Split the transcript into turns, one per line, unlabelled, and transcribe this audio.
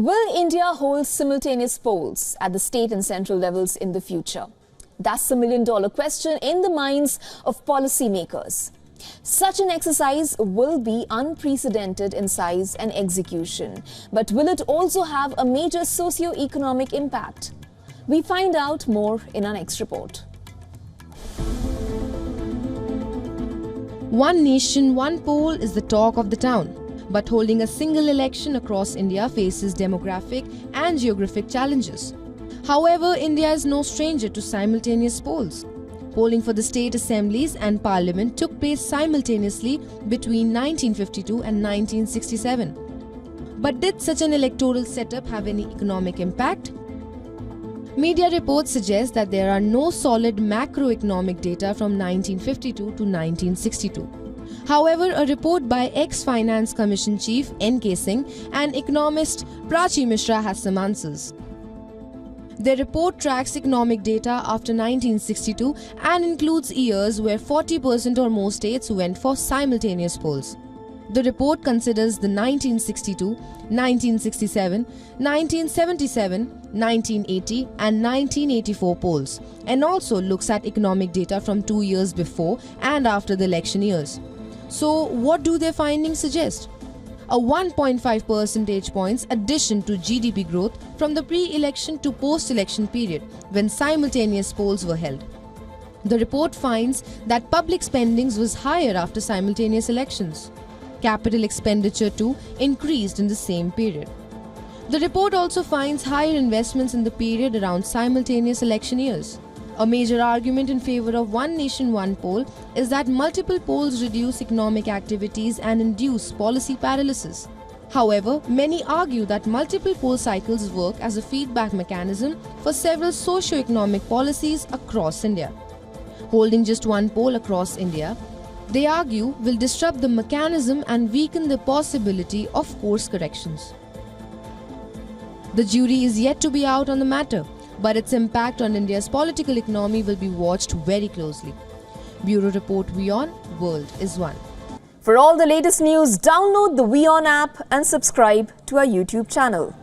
Will India hold simultaneous polls at the state and central levels in the future? That's the million-dollar question in the minds of policymakers. Such an exercise will be unprecedented in size and execution, but will it also have a major socio-economic impact? We find out more in our next report.
One nation, one poll is the talk of the town. But holding a single election across India faces demographic and geographic challenges. However, India is no stranger to simultaneous polls. Polling for the state assemblies and parliament took place simultaneously between 1952 and 1967. But did such an electoral setup have any economic impact? Media reports suggest that there are no solid macroeconomic data from 1952 to 1962. However, a report by ex-Finance Commission Chief N.K. Singh and economist Prachi Mishra has some answers. Their report tracks economic data after 1962 and includes years where 40% or more states went for simultaneous polls. The report considers the 1962, 1967, 1977, 1980 and 1984 polls and also looks at economic data from 2 years before and after the election years. So, what do their findings suggest? A 1.5 percentage points addition to GDP growth from the pre-election to post-election period when simultaneous polls were held. The report finds that public spendings was higher after simultaneous elections. Capital expenditure too increased in the same period. The report also finds higher investments in the period around simultaneous election years. A major argument in favor of one nation, one poll is that multiple polls reduce economic activities and induce policy paralysis. However, many argue that multiple poll cycles work as a feedback mechanism for several socio-economic policies across India. Holding just one poll across India, they argue, will disrupt the mechanism and weaken the possibility of course corrections. The jury is yet to be out on the matter, but its impact on India's political economy will be watched very closely. Bureau Report WION World is One.
For all the latest news, download the WION app and subscribe to our YouTube channel.